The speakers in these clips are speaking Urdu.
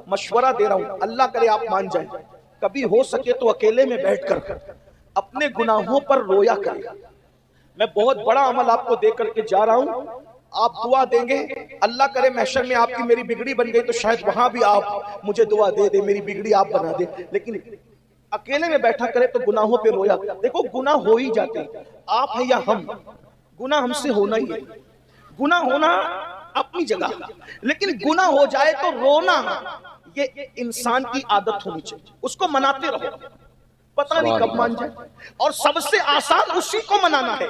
مشورہ دے رہا ہوں، اللہ کرے آپ مان جائیں، کبھی ہو سکے تو اکیلے میں بیٹھ کر اپنے گناہوں پر رویا کریں۔ میں بہت بڑا عمل آپ کو دے کر کے جا رہا ہوں، آپ دعا دیں گے، اللہ کرے محشر میں آپ کی میری بگڑی بن گئی تو شاید وہاں بھی آپ مجھے دعا دے دیں، میری بگڑی آپ بنا دیں، لیکن اکیلے میں بیٹھا کرے تو گناہوں پہ رویا۔ دیکھو گناہ ہو ہی جاتے ہیں، آپ ہیں یا ہم، گناہ ہم سے ہونا ہی ہے، گناہ ہونا اپنی جگہ، لیکن گناہ ہو جائے تو رونا یہ انسان کی عادت ہونی چاہیے، اس کو مناتے رہو، پتہ نہیں کب مان جائے، اور سب سے آسان اسی کو منانا ہے،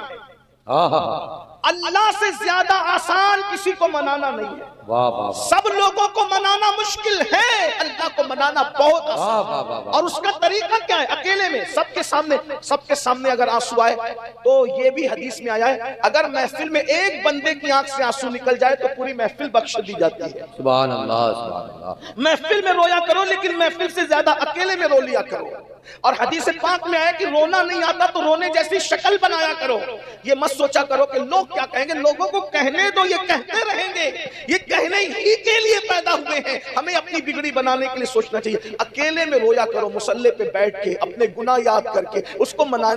اللہ سے زیادہ آسان کسی کو منانا نہیں ہے، سب لوگوں کو منانا مشکل ہے، اللہ کو منانا بہت آسان، اور اس کا طریقہ کیا ہے؟ اکیلے میں سب کے سامنے اگر آنسو آئے تو یہ بھی حدیث میں آیا ہے، اگر محفل میں ایک بندے کی آنکھ سے آنسو نکل جائے تو پوری محفل بخش دی جاتی ہے۔ سبحان اللہ، سبحان اللہ۔ محفل میں رویا کرو لیکن محفل سے زیادہ اکیلے میں رو لیا کرو، اور حدیث پاک میں آیا کہ رونا نہیں آتا تو رونے جیسی شکل بنایا کرو، یہ مت سوچا کرو کہ لوگ کیا کہیں گے، لوگوں کو کہنے دو، یہ کہتے رہیں گے، یہ کہنے ہی کے لیے پیدا ہوئے ہیں، ہمیں اپنی بگڑی بنانے کے لیے سوچنا چاہیے، اکیلے میں رویا کرو، مصلی پہ بیٹھ کے اپنے گناہ یاد کر کے اس کو منا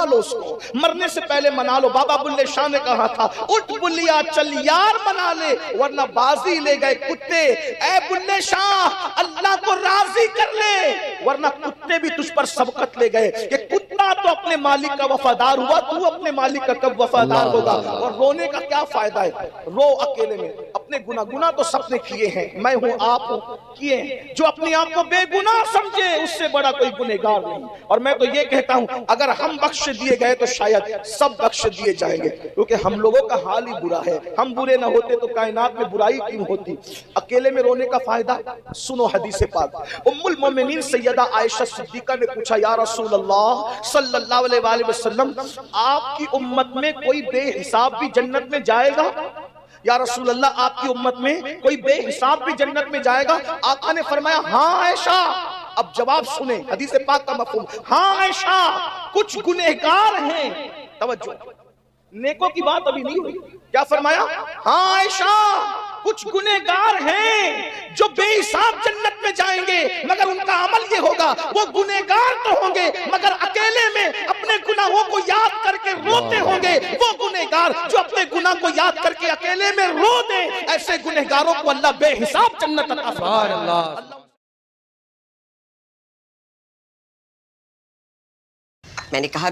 لو، اس کو مرنے سے پہلے منا لو۔ بابا بلے شاہ نے کہا تھا اٹھ بلیا چل یار منا لے ورنہ بازی لے گئے کتے، اے بلے شاہ اللہ کو راضی کر لے ورنہ کتے بھی تجھ پر سبقت لے گئے، کہ کتا تو اپنے مالک کا وفادار ہوا، تو اپنے مالک کا کب وفادار ہوگا؟ اور رونے کا کیا فائدہ ہے؟ رو اکیلے میں، اپنے گناہ تو سب نے کیے ہیں، میں ہوں آپ ہوں، کیے ہیں، جو اپنے آپ کو بے گناہ سمجھے اس سے بڑا کوئی گنہگار نہیں، اور میں تو یہ کہتا ہوں اگر ہم بخش دیے گئے تو شاید سب بخش دیے جائیں گے، کیونکہ ہم لوگوں کا حال ہی برا ہے، ہم برے نہ ہوتے تو کائنات میں برائی کیوں ہوتی؟ اکیلے میں رونے کا فائدہ سنو حدیث پاک، ام المومنین سیدہ عائشہ صدیقہ نے پوچھا یا رسول اللہ صلی اللہ علیہ وآلہ وسلم آپ کی امت میں کوئی بے حساب بھی جنت میں جائے گا؟ یا رسول اللہ آپ کی امت میں کوئی بے حساب بھی جنت میں جائے گا؟ آقا نے فرمایا ہاں عائشہ۔ اب جواب سنیں حدیث پاک کا مفہوم، ہاں عائشہ کچھ گنہگار ہیں، توجہ نیکوں کی بات ابھی نہیں ہوئی، کیا فرمایا؟ ہاں عائشہ کچھ گنہگار ہیں جو بے حساب جنت میں جائیں گے، مگر ان کا عمل یہ ہوگا وہ گنہگار تو ہوں گے مگر اکیلے میں اپنے گناہوں کو یاد کر کے روتے ہوں گے، وہ گنہگار جو اپنے گناہ کو یاد کر کے اکیلے میں رو دیں، ایسے گنہگاروں کو اللہ بے حساب جنت عطا فرمائے۔ میں نے کہا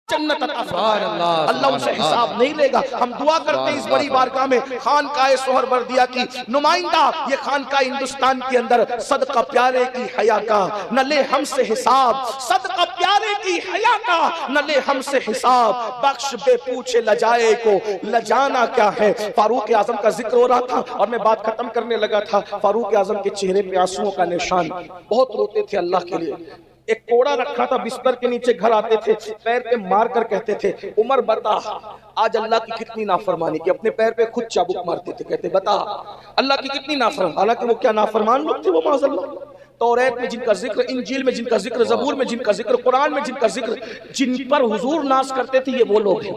جنت عطا فرمائے، اللہ ان سے حساب نہیں لے گا۔ ہم دعا کرتے ہیں اس بڑی بارگاہ میں خانقاہ سہروردیہ کی نمائندہ یہ خانقاہ ہندوستان کے اندر صدقہ پیارے کی حیا کا نہ لے ہم سے حساب، صدقہ پیارے کی حیا کا نہ لے ہم سے حساب، بخش بے پوچھے لجائے کو لجانا کیا ہے۔ فاروق اعظم کا ذکر ہو رہا تھا اور میں بات ختم کرنے لگا تھا، فاروق اعظم کے چہرے پہ آنسوؤں کا نشان، بہت روتے تھے اللہ کے لیے، ایک کوڑا رکھا تھا بستر کے نیچے، گھر آتے تھے پیر پہ مار کر کہتے تھے عمر بتا آج اللہ کی کتنی نافرمانی کی، اپنے پیر پہ خود چابک مارتے تھے، کہتے بتا اللہ کی کتنی نافرمانی، حالانکہ وہ کیا نافرمان لوگ تھے وہ معاذ اللہ، توریت میں جن کا ذکر، انجیل میں جن کا ذکر، زبور میں جن کا ذکر، قرآن میں جن کا ذکر، جن پر حضور ناز کرتے تھے یہ وہ لوگ ہیں۔